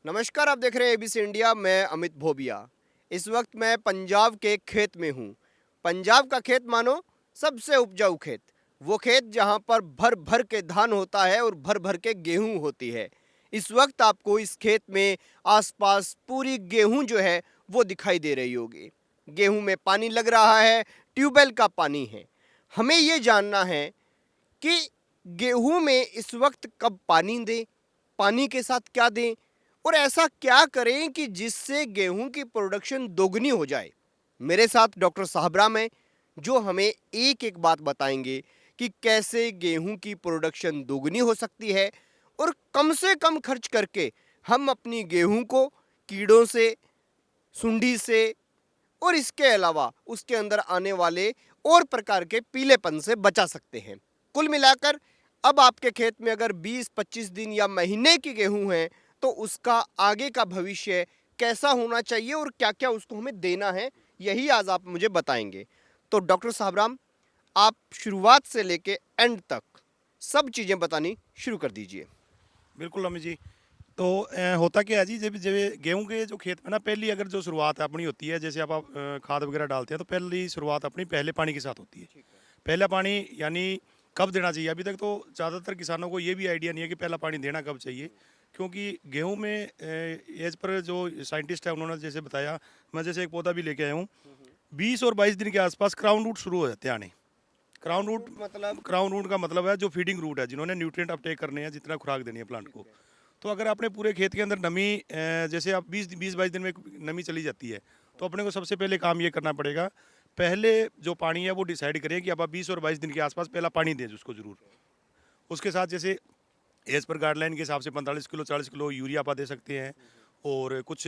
नमस्कार, आप देख रहे हैं एबीसी इंडिया। मैं अमित भोबिया। इस वक्त मैं पंजाब के खेत में हूँ। पंजाब का खेत मानो सबसे उपजाऊ खेत। वो खेत जहाँ पर भर भर के धान होता है और भर भर के गेहूँ होती है। इस वक्त आपको इस खेत में आसपास पूरी गेहूँ जो है वो दिखाई दे रही होगी। गेहूँ में पानी लग रहा है, ट्यूबवेल का पानी है। हमें ये जानना है कि गेहूं में इस वक्त कब पानी दें, पानी के साथ क्या दें और ऐसा क्या करें कि जिससे गेहूं की प्रोडक्शन दोगुनी हो जाए। मेरे साथ डॉक्टर साहबराम हैं जो हमें एक एक बात बताएंगे कि कैसे गेहूं की प्रोडक्शन दोगुनी हो सकती है और कम से कम खर्च करके हम अपनी गेहूं को कीड़ों से, सुंडी से और इसके अलावा उसके अंदर आने वाले और प्रकार के पीलेपन से बचा सकते हैं। कुल मिलाकर अब आपके खेत में अगर 20-25 दिन या महीने की गेहूं है तो उसका आगे का भविष्य कैसा होना चाहिए और क्या क्या उसको हमें देना है, यही आज आप मुझे बताएंगे। तो डॉक्टर साहबराम, आप शुरुआत से लेके एंड तक सब चीज़ें बतानी शुरू कर दीजिए। बिल्कुल अमित जी। तो होता क्या है जी, जब जब गेहूं के जो खेत में ना पहली अगर जो शुरुआत अपनी होती है, जैसे आप खाद वगैरह डालते हैं तो पहली शुरुआत अपनी पहले पानी के साथ होती है। ठीक है। पहला पानी यानी कब देना चाहिए, अभी तक तो ज़्यादातर किसानों को ये भी आइडिया नहीं है कि पहला पानी देना कब चाहिए। क्योंकि गेहूं में एज पर जो साइंटिस्ट है उन्होंने जैसे बताया, मैं जैसे एक पौधा भी लेके आया हूँ, 20 और 22 दिन के आसपास क्राउन रूट शुरू हो जाते हैं आने। क्राउन रूट मतलब क्राउन रूट का मतलब है जो फीडिंग रूट है, जिन्होंने न्यूट्रिएंट अपटेक करने हैं, जितना खुराक देनी है प्लांट को। तो अगर अपने पूरे खेत के अंदर नमी जैसे आप 20-22 दिन में नमी चली जाती है, तो अपने को सबसे पहले काम ये करना पड़ेगा, पहले जो पानी है वो डिसाइड करें कि अब आप 20 और 22 दिन के आसपास पहला पानी दें उसको ज़रूर। उसके साथ जैसे एज पर गाइडलाइन के हिसाब से 45 किलो 40 किलो यूरिया आप दे सकते हैं। और कुछ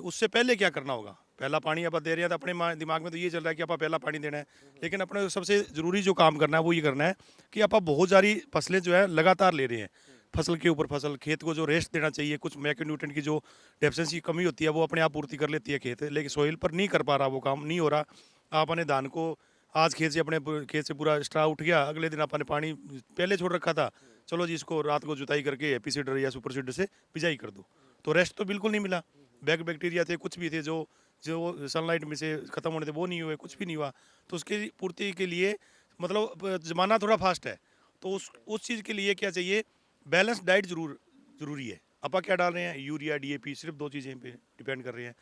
उससे पहले क्या करना होगा, पहला पानी आप दे रहे हैं तो अपने दिमाग में तो ये चल रहा है कि आप पहला पानी देना है, लेकिन अपने सबसे ज़रूरी जो काम करना है वो ये करना है कि आप बहुत सारी फसलें जो है लगातार ले रहे हैं, फसल के ऊपर फसल, खेत को जो रेस्ट देना चाहिए, कुछ मैक्रोन्यूट्रिएंट की जो डेफिशिएंसी की कमी होती है वो अपने आप पूर्ति कर लेती है खेत, लेकिन सोइल पर नहीं कर पा रहा, वो काम नहीं हो रहा। आप अपने धान को आज खेत से अपने खेत से पूरा स्ट्रा उठ गया, अगले दिन आपने पानी पहले छोड़ रखा था, चलो जी इसको रात को जुताई करके एपी सीडर या सुपर सीडर से बिजाई कर दो, तो रेस्ट तो बिल्कुल नहीं मिला। बैक्टीरिया थे, कुछ भी थे जो जो सनलाइट में से ख़त्म होने थे, वो नहीं हुए, कुछ भी नहीं हुआ। तो उसकी पूर्ति के लिए मतलब ज़माना थोड़ा फास्ट है, तो उस चीज़ के लिए क्या चाहिए, बैलेंस डाइट ज़रूरी है। अपा क्या डाल रहे हैं, यूरिया डीएपी, सिर्फ दो चीज़ें पे डिपेंड कर रहे हैं।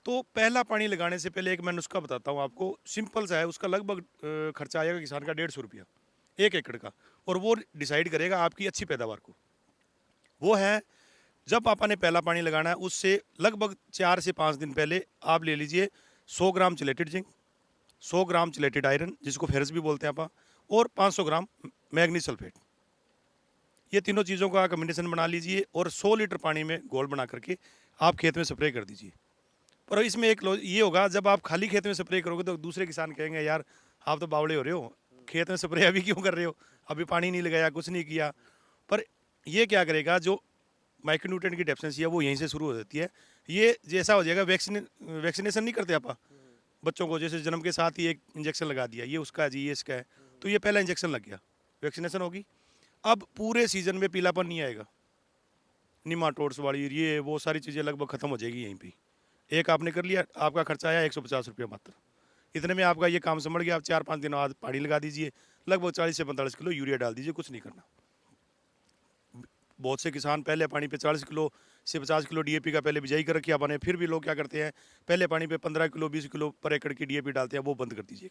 तो पहला पानी लगाने से पहले एक मैं नुस्खा बताता हूँ आपको, सिंपल सा है, उसका लगभग खर्चा आएगा किसान का 150 रुपया 1 एकड़ का, और वो डिसाइड करेगा आपकी अच्छी पैदावार को। वो है, जब आपने पहला पानी लगाना है उससे लगभग 4 से 5 दिन पहले आप ले लीजिए 100 ग्राम चिलेटेड जिंक, 100 ग्राम चिलेटेड आयरन जिसको फेरस भी बोलते हैं आप, और 500 ग्राम मैग्नीज सल्फेट। ये तीनों चीज़ों का कम्बिनेशन बना लीजिए और 100 लीटर पानी में घोल बना करके आप खेत में स्प्रे कर दीजिए। पर इसमें एक ये होगा, जब आप खाली खेत में स्प्रे करोगे तो दूसरे किसान कहेंगे यार आप तो बावड़े हो रहे हो, खेत में स्प्रे अभी क्यों कर रहे हो, अभी पानी नहीं लगाया, कुछ नहीं किया। पर ये क्या करेगा, जो माइक्रोन्यूट्रिएंट की डेफिशिएंसी है वो यहीं से शुरू हो जाती है। ये जैसा हो जाएगा, वैक्सीनेशन नहीं करते आप बच्चों को, जैसे जन्म के साथ ही एक इंजेक्शन लगा दिया, ये उसका है जी, ये इसका है, तो ये पहला इंजेक्शन लग गया, वैक्सीनेशन होगी। अब पूरे सीजन में पीलापन नहीं आएगा, निमाटोड्स वाली ये वो सारी चीज़ें लगभग खत्म हो जाएगी यहीं पे। एक आपने कर लिया, आपका खर्चा आया 150 रुपया मात्र, इतने में आपका ये काम समझ गया। आप 4-5 दिन बाद पानी लगा दीजिए, लगभग 40 से 45 किलो यूरिया डाल दीजिए, कुछ नहीं करना। बहुत से किसान पहले पानी पे 40 किलो से 50 किलो डीएपी का पहले बिजाई कर रखी आपने, फिर भी लोग क्या करते हैं, पहले पानी पे 15 किलो 20 किलो पर एकड़ की डीएपी डालते हैं, वो बंद कर दीजिए।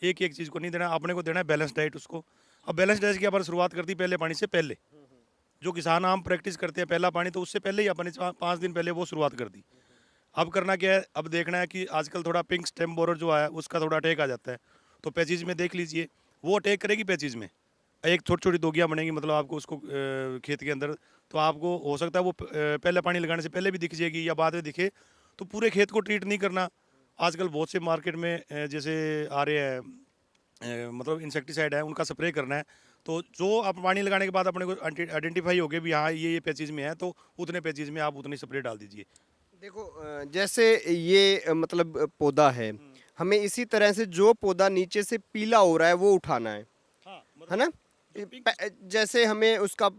एक तो एक चीज़ को नहीं देना, आपने को देना है बैलेंस डाइट उसको। अब बैलेंस डाइट की अपन शुरुआत कर दी पहले पानी से पहले, जो किसान आम प्रैक्टिस करते हैं पहला पानी, तो उससे पहले ही अपने 5 दिन पहले वो शुरुआत कर दी। अब करना क्या है, अब देखना है कि आजकल थोड़ा पिंक स्टेम बोरर जो आया उसका थोड़ा अटैक आ जाता है, तो पैचीज में देख लीजिए, वो अटैक करेगी पैचीज में, एक छोटी छोटी दोगियाँ बनेंगी, मतलब आपको उसको खेत के अंदर, तो आपको हो सकता है वो पहले पानी लगाने से पहले भी दिख जाएगी या बाद में दिखे, तो पूरे खेत को ट्रीट नहीं करना। आजकल बहुत से मार्केट में जैसे आ रहे हैं मतलब इंसेक्टिसाइड है, उनका स्प्रे करना है। तो जो आप पानी लगाने के बाद अपने को आइडेंटिफाई हो गया भी हाँ ये पैचीज में है, तो उतने पैचीज में आप उतनी स्प्रे डाल दीजिए। देखो, जैसे ये मतलब पौधा है, हमें इसी तरह से जो पौधा नीचे से पीला हो रहा है वो उठाना हाँ है मतलब ना? जैसे हमें उसका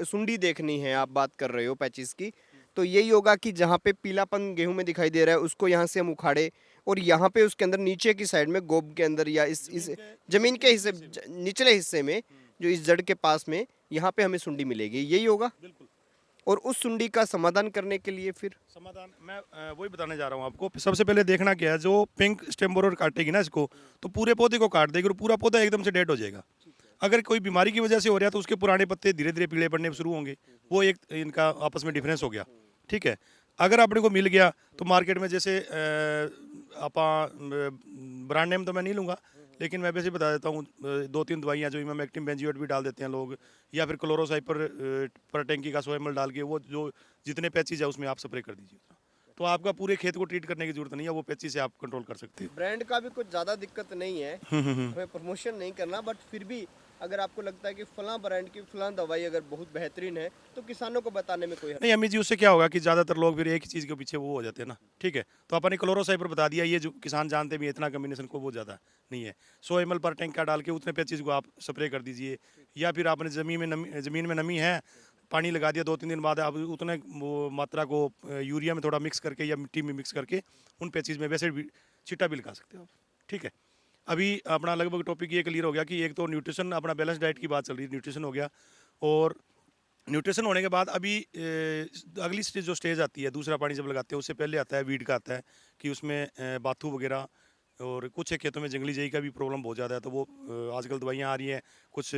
सुंडी देखनी है, आप बात कर रहे हो पैचिस की, तो यही होगा कि जहाँ पे पीलापन गेहूं में दिखाई दे रहा है उसको यहाँ से हम उखाड़े और यहाँ पे उसके अंदर नीचे की साइड में गोब के अंदर या इस जमीन के हिस्से निचले हिस्से में जो इस जड़ के पास में यहाँ पे हमें सुंडी मिलेगी, यही होगा। बिल्कुल। और उस सुंडी का समाधान करने के लिए फिर समाधान मैं वही बताने जा रहा हूँ आपको। सबसे पहले देखना क्या है, जो पिंक स्टेम बोरर काटेगी ना इसको, तो पूरे पौधे को काट देगी और पूरा पौधा एकदम से डेड हो जाएगा। अगर कोई बीमारी की वजह से हो रहा है तो उसके पुराने पत्ते धीरे धीरे पीले पड़ने शुरू होंगे। वो एक इनका आपस में डिफरेंस हो गया, ठीक है। अगर अपने को मिल गया तो मार्केट में जैसे आपा ब्रांड नेम तो मैं नहीं लूँगा, लेकिन मैं वैसे बता देता हूँ, 2-3 दवाइयाँ जो इमामेक्टिन बेंजोएट भी डाल देते हैं लोग, या फिर क्लोरोसाइपर पर टैंकी का 100 ml डाल के वो जो जितने पैचेज है उसमें आप स्प्रे कर दीजिए, तो आपका पूरे खेत को ट्रीट करने की जरूरत नहीं है, वो पैचेज से आप कंट्रोल कर सकते हैं। ब्रांड का भी कुछ ज़्यादा दिक्कत नहीं है, हमें प्रमोशन नहीं करना, बट फिर भी अगर आपको लगता है कि फलां ब्रांड की फलां दवाई अगर बहुत बेहतरीन है तो किसानों को बताने में कोई हर्ज नहीं अम्मी जी, उससे क्या होगा कि ज़्यादातर लोग फिर एक ही चीज़ के पीछे वो हो जाते हैं ना, ठीक है। तो अपने क्लोरोसाइपर बता दिया, ये जो किसान जानते भी हैं, इतना कम्बिनेशन को वो ज़्यादा नहीं है। 100 ml पर टैंक का डाल के उतने पैचेज को आप स्प्रे कर दीजिए, या फिर आपने ज़मीन में नमी है, पानी लगा दिया, 2-3 दिन बाद आप उतने वो मात्रा को यूरिया में थोड़ा मिक्स करके या मिट्टी में मिक्स करके उन पैचेज में वैसे भी छिट्टा भी लगा सकते हो आप, ठीक है। अभी अपना लगभग टॉपिक ये क्लियर हो गया कि एक तो न्यूट्रिशन, अपना बैलेंस डाइट की बात चल रही है, न्यूट्रिशन हो गया। और न्यूट्रिशन होने के बाद अभी अगली स्टेज जो स्टेज आती है, दूसरा पानी जब लगाते हैं उससे पहले आता है वीड का, आता है कि उसमें बाथू वगैरह, और कुछ खेतों में जंगली जई का भी प्रॉब्लम बहुत ज़्यादा है, तो वो आजकल दवाइयाँ आ रही हैं, कुछ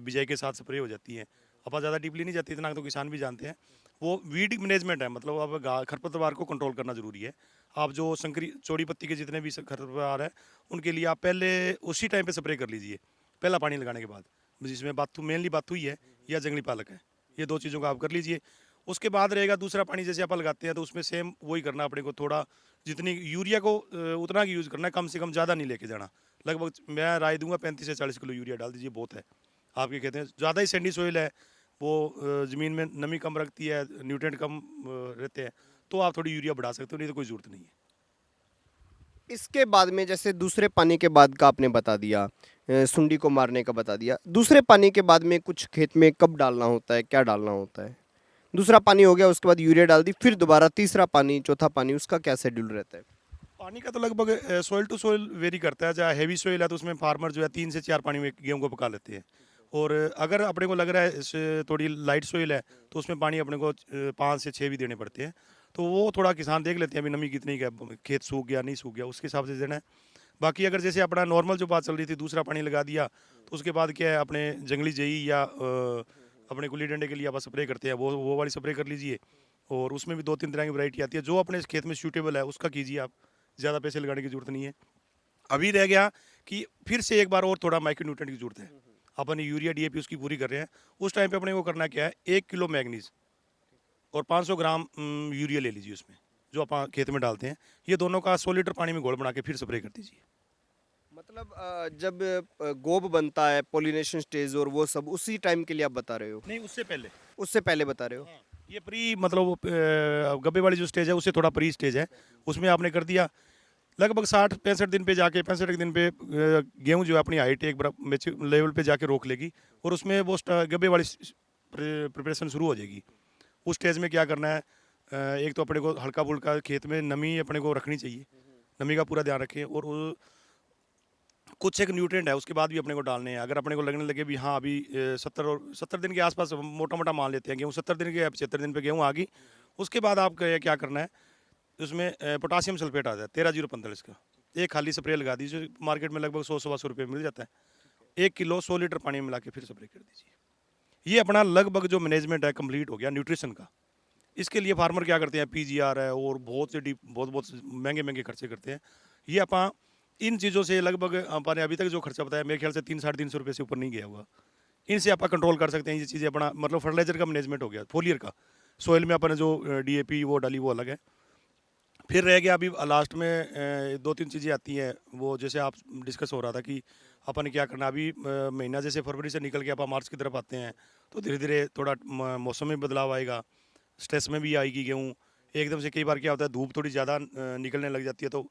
बिजाई के साथ स्प्रे हो जाती हैं। अब ज़्यादा डीपली नहीं जाती, इतना तो किसान भी जानते हैं। वो वीड मैनेजमेंट है, मतलब अब खरपतवार को कंट्रोल करना जरूरी है। आप जो संकरी चौड़ी पत्ती के जितने भी खरपतवार है उनके लिए आप पहले उसी टाइम पे स्प्रे कर लीजिए, पहला पानी लगाने के बाद, जिसमें बाथू मेनली बाथू ही है या जंगली पालक है, ये 2 चीज़ों का आप कर लीजिए। उसके बाद रहेगा दूसरा पानी, जैसे आप लगाते हैं तो उसमें सेम वही करना अपने को, थोड़ा जितनी यूरिया को उतना की यूज़ करना है, कम से कम ज़्यादा नहीं लेके जाना। लगभग मैं राय दूंगा 35 से 40 किलो यूरिया डाल दीजिए, बहुत है। आपके कहते हैं ज़्यादा ही सैंडी सोइल है, वो ज़मीन में नमी कम रखती है, न्यूट्रिएंट कम रहते हैं, तो आप थोड़ी यूरिया बढ़ा सकते हो, नहीं तो कोई ज़रूरत नहीं है। इसके बाद में जैसे दूसरे पानी के बाद का आपने बता दिया, सुंडी को मारने का बता दिया, दूसरे पानी के बाद में कुछ खेत में कब डालना होता है, क्या डालना होता है? दूसरा पानी हो गया, उसके बाद यूरिया डाल दी, फिर दोबारा तीसरा पानी, चौथा पानी, उसका क्या शेड्यूल रहता है? पानी का तो लगभग सोइल टू सोइल वेरी करता है। जहाँ हैवी सोइल है तो उसमें फार्मर जो है 3 से 4 पानी में गेहूँ को पका लेते हैं, और अगर अपने को लग रहा है थोड़ी लाइट सोइल है तो उसमें पानी अपने को 5 से 6 भी देने पड़ते हैं। तो वो थोड़ा किसान देख लेते हैं अभी नमी कितनी है, खेत सूख गया नहीं सूख गया, उसके हिसाब से देना है। बाकी अगर जैसे अपना नॉर्मल जो बात चल रही थी, दूसरा पानी लगा दिया तो उसके बाद क्या है, अपने जंगली जई या अपने गुल्ली डंडे के लिए आप स्प्रे करते हैं, वो वाली स्प्रे कर लीजिए। और उसमें भी 2-3 तरह की वैरायटी आती है, जो अपने खेत में सूटेबल है उसका कीजिए आप, ज़्यादा पैसे लगाने की जरूरत नहीं है। अभी रह गया कि फिर से एक बार और थोड़ा माइक्रो न्यूट्रेंट की जरूरत है, अपन यूरिया डीएपी उसकी पूरी कर रहे हैं। उस टाइम पे अपने को करना क्या है, 1 किलो मैग्नीज और 500 ग्राम यूरिया ले लीजिए उसमें, जो आप खेत में डालते हैं, ये दोनों का 100 लीटर पानी में घोल बना के फिर स्प्रे कर दीजिए। मतलब जब गोब बनता है, पॉलिनेशन स्टेज और वो सब, उसी टाइम के लिए आप बता रहे हो? नहीं, उससे पहले। उससे पहले बता रहे हो? हाँ, ये प्री मतलब गब्बे वाली जो स्टेज है उससे थोड़ा प्री स्टेज है, उसमें आपने कर दिया। लगभग 60-65 दिन पे जाके, 65 दिन पे गेहूँ जो है अपनी हाइट एक लेवल पे जाके रोक लेगी, और उसमें वो गब्बे वाली प्रिपरेशन शुरू हो जाएगी। उस स्टेज में क्या करना है, एक तो अपने को हल्का फुल्का खेत में नमी अपने को रखनी चाहिए, नमी का पूरा ध्यान रखें। और कुछ एक न्यूट्रिएंट है उसके बाद भी अपने को डालने हैं। अगर अपने को लगने लगे भी हाँ अभी 70 दिन के आसपास मोटा मोटा मान लेते हैं गेहूँ, 70 दिन के या 75 दिन पे गेहूँ आ गई, उसके बाद आप क्या करना है, उसमें पोटासियम सल्फेट आता है 13-0-45 का, एक खाली स्प्रे लगा दीजिए, मार्केट में लगभग 100-125 रुपये मिल जाता है। 1 किलो 100 लीटर पानी में मिला के फिर स्प्रे कर दीजिए। ये अपना लगभग जो मैनेजमेंट है कंप्लीट हो गया न्यूट्रिशन का। इसके लिए फार्मर क्या करते हैं, पीजीआर है और बहुत से डीप बहुत बहुत महंगे महंगे खर्चे करते हैं। ये आप इन चीज़ों से लगभग अपने अभी तक जो खर्चा बताया मेरे ख्याल से 3-350 रुपये से ऊपर नहीं गया होगा। इनसे आप कंट्रोल कर सकते हैं ये चीज़ें अपना, मतलब फर्टिलाइजर का मैनेजमेंट हो गया, फोलियर का। सोइल में अपन जो डीएपी वो डाली वो अलग है। फिर रह गया अभी लास्ट में 2-3 चीज़ें आती हैं, वो जैसे आप डिस्कस हो रहा था कि अपन क्या करना। अभी महीना जैसे फरवरी से निकल के आप मार्च की तरफ आते हैं तो धीरे धीरे थोड़ा मौसम में बदलाव आएगा, स्ट्रेस में भी आएगी गेहूँ। एकदम से कई बार क्या होता है, धूप थोड़ी ज़्यादा निकलने लग जाती है, तो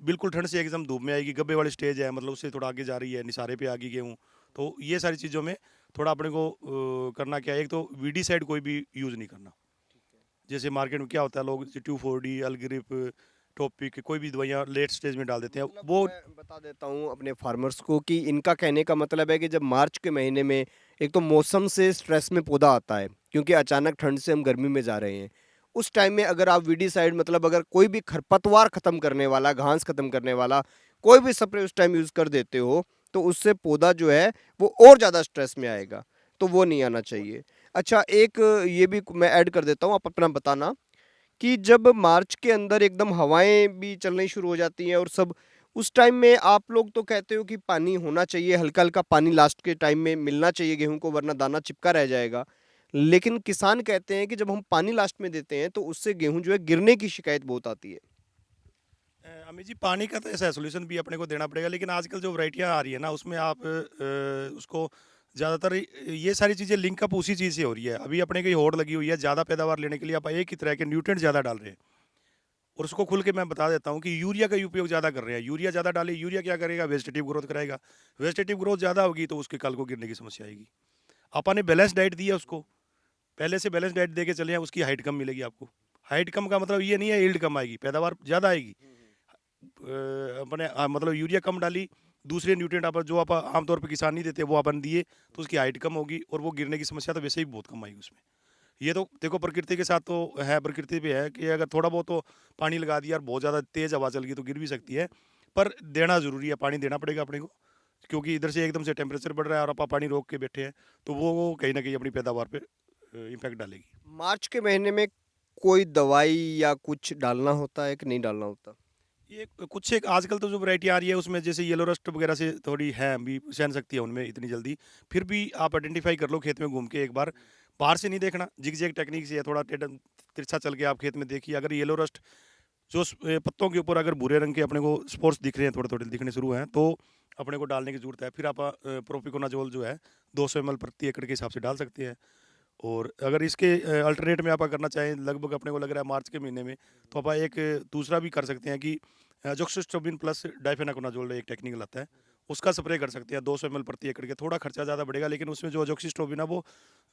बिल्कुल ठंड से एकदम धूप में आएगी, गब्बे वाली स्टेज है, मतलब उससे थोड़ा आगे जा रही है, निसारे पे आ गई गेहूँ, तो ये सारी चीज़ों में थोड़ा अपने को करना क्या है, एक तो वीडीसाइड कोई भी यूज़ नहीं करना। जैसे मार्केट में क्या होता है, लोग 2,4-D, अल्ग्रिप, टॉपिक कोई भी दवाइयाँ लेट स्टेज में डाल देते हैं, मतलब वो मैं बता देता हूँ अपने फार्मर्स को कि इनका कहने का मतलब है कि जब मार्च के महीने में एक तो मौसम से स्ट्रेस में पौधा आता है, क्योंकि अचानक ठंड से हम गर्मी में जा रहे हैं। उस टाइम में अगर आप वीडीसाइड मतलब अगर कोई भी खरपतवार खत्म करने वाला, घास खत्म करने वाला कोई भी स्प्रे उस टाइम यूज कर देते हो, तो उससे पौधा जो है वो और ज्यादा स्ट्रेस में आएगा, तो वो नहीं आना चाहिए। अच्छा, एक ये भी मैं ऐड कर देता हूँ, आप अपना बताना कि जब मार्च के अंदर एकदम हवाएं भी चलनी शुरू हो जाती हैं और सब, उस टाइम में आप लोग तो कहते हो कि पानी होना चाहिए, हल्का हल्का पानी लास्ट के टाइम में मिलना चाहिए गेहूं को, वरना दाना चिपका रह जाएगा। लेकिन किसान कहते हैं कि जब हम पानी लास्ट में देते हैं तो उससे गेहूं जो है गिरने की शिकायत बहुत आती है। अमित जी, पानी का तो ऐसा है, सोल्यूशन भी अपने को देना पड़ेगा, लेकिन आजकल जो वैरायटियाँ आ रही है ना, उसमें आप उसको ज़्यादातर ये सारी चीज़ें लिंक अप उसी चीज़ से हो रही है। अभी अपने की होड़ लगी हुई है, ज़्यादा पैदावार लेने के लिए आप एक ही तरह के न्यूट्रिएंट ज़्यादा डाल रहे हैं। और उसको खुल के मैं बता देता हूँ कि यूरिया का उपयोग ज़्यादा कर रहे हैं। यूरिया ज़्यादा डाले, यूरिया क्या करेगा, वेजिटेटिव ग्रोथ कराएगा। वेजिटेटिव ग्रोथ ज़्यादा होगी तो उसके कल को गिरने की समस्या आएगी। अपन ने बैलेंस डाइट दी है उसको, पहले से बैलेंस डाइट दे के चले हैं, उसकी हाइट कम मिलेगी आपको। हाइट कम का मतलब ये नहीं है यील्ड कम आएगी, पैदावार ज़्यादा आएगी। अपने मतलब यूरिया कम डाली, दूसरे न्यूट्रिएंट आप जो आप आमतौर पे किसान नहीं देते वो अपन दिए, तो उसकी हाइट कम होगी और वो गिरने की समस्या तो वैसे ही बहुत कम आएगी उसमें। ये तो देखो प्रकृति के साथ तो है, प्रकृति पे है कि अगर थोड़ा बहुत तो पानी लगा दिया और बहुत ज़्यादा तेज़ हवा चल गई तो गिर भी सकती है, पर देना ज़रूरी है, पानी देना पड़ेगा अपने को, क्योंकि इधर से एकदम से टेम्परेचर बढ़ रहा है और आप पानी रोक के बैठे हैं, तो वो कहीं ना कहीं अपनी पैदावार पे इम्पैक्ट डालेगी। मार्च के महीने में कोई दवाई या कुछ डालना होता है कि नहीं डालना होता? ये कुछ एक आजकल तो जो वैरायटी आ रही है उसमें जैसे येलो रस्ट वगैरह से थोड़ी है, अभी सहन सकती है उनमें इतनी जल्दी। फिर भी आप आइडेंटिफाई कर लो खेत में घूम के एक बार, बाहर से नहीं देखना, जिग जैग टेक्निक से है, थोड़ा टेढ़ा तिरछा चल के आप खेत में देखिए, अगर येलो रस्ट जो पत्तों के ऊपर अगर भूरे रंग के अपने को स्पॉट्स दिख रहे हैं, थोड़े थोड़े दिखने शुरू हैं, तो अपने को डालने की जरूरत है। फिर आप प्रोपिकोनाजोल जो है 200 ml प्रति एकड़ के हिसाब से डाल सकते हैं। और अगर इसके अल्टरनेट में आप करना चाहें, लगभग अपने को लग रहा है मार्च के महीने में, तो आप एक दूसरा भी कर सकते हैं कि जोक्सिस्ट्रोबिन प्लस डाइफेनाकोनाजोल एक टेक्निकल आता है, उसका स्प्रे कर सकते हैं 200 ml प्रति एकड़ के। थोड़ा खर्चा ज़्यादा बढ़ेगा, लेकिन उसमें जो जोक्सिस्ट्रोबिन है वो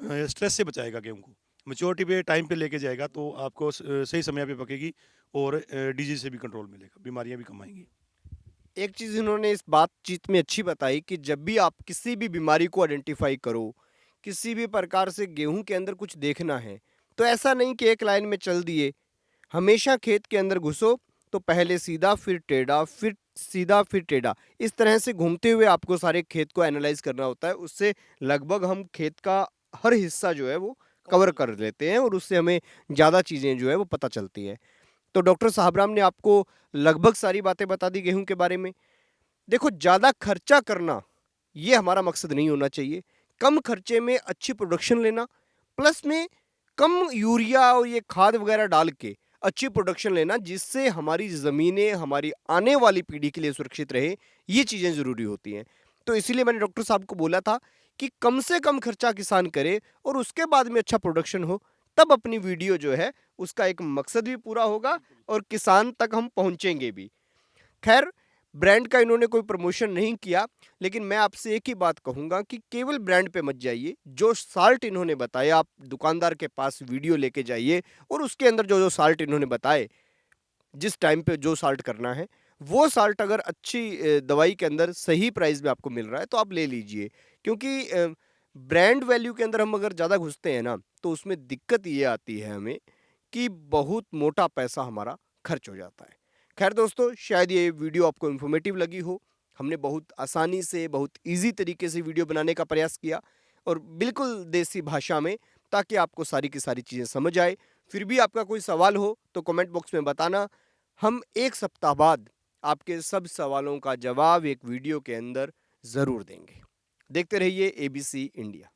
स्ट्रेस से बचाएगा गेहूँ को, मेच्योरिटी पे टाइम पे लेके जाएगा, तो आपको सही समय पे पकेगी और डिजीज से भी कंट्रोल मिलेगा, बीमारियाँ भी कम आएंगी। एक चीज़ इन्होंने इस बातचीत में अच्छी बताई कि जब भी आप किसी भी बीमारी को आइडेंटिफाई करो, किसी भी प्रकार से गेहूं के अंदर कुछ देखना है, तो ऐसा नहीं कि एक लाइन में चल दिए। हमेशा खेत के अंदर घुसो तो पहले सीधा फिर टेढ़ा, फिर सीधा फिर टेढ़ा, इस तरह से घूमते हुए आपको सारे खेत को एनालाइज करना होता है। उससे लगभग हम खेत का हर हिस्सा जो है वो कवर कर लेते हैं और उससे हमें ज़्यादा चीज़ें जो है वो पता चलती है। तो डॉक्टर साहबराम ने आपको लगभग सारी बातें बता दी गेहूं के बारे में। देखो, ज़्यादा खर्चा करना ये हमारा मकसद नहीं होना चाहिए। कम खर्चे में अच्छी प्रोडक्शन लेना, प्लस में कम यूरिया और ये खाद वगैरह डाल के अच्छी प्रोडक्शन लेना, जिससे हमारी ज़मीनें हमारी आने वाली पीढ़ी के लिए सुरक्षित रहे, ये चीज़ें ज़रूरी होती हैं। तो इसीलिए मैंने डॉक्टर साहब को बोला था कि कम से कम खर्चा किसान करे और उसके बाद में अच्छा प्रोडक्शन हो, तब अपनी वीडियो जो है उसका एक मकसद भी पूरा होगा और किसान तक हम पहुंचेंगे भी। खैर, ब्रांड का इन्होंने कोई प्रमोशन नहीं किया, लेकिन मैं आपसे एक ही बात कहूंगा कि केवल ब्रांड पे मत जाइए। जो साल्ट इन्होंने बताया, आप दुकानदार के पास वीडियो लेके जाइए और उसके अंदर जो जो साल्ट इन्होंने बताए, जिस टाइम पे जो साल्ट करना है, वो साल्ट अगर अच्छी दवाई के अंदर सही प्राइस में आपको मिल रहा है तो आप ले लीजिए। क्योंकि ब्रांड वैल्यू के अंदर हम अगर ज़्यादा घुसते हैं ना, तो उसमें दिक्कत ये आती है हमें कि बहुत मोटा पैसा हमारा खर्च हो जाता है। खैर दोस्तों, शायद ये वीडियो आपको इन्फॉर्मेटिव लगी हो। हमने बहुत आसानी से, बहुत ईजी तरीके से वीडियो बनाने का प्रयास किया और बिल्कुल देसी भाषा में, ताकि आपको सारी की सारी चीज़ें समझ आए। फिर भी आपका कोई सवाल हो तो कमेंट बॉक्स में बताना। हम एक सप्ताह बाद आपके सब सवालों का जवाब एक वीडियो के अंदर ज़रूर देंगे। देखते रहिए ABC इंडिया।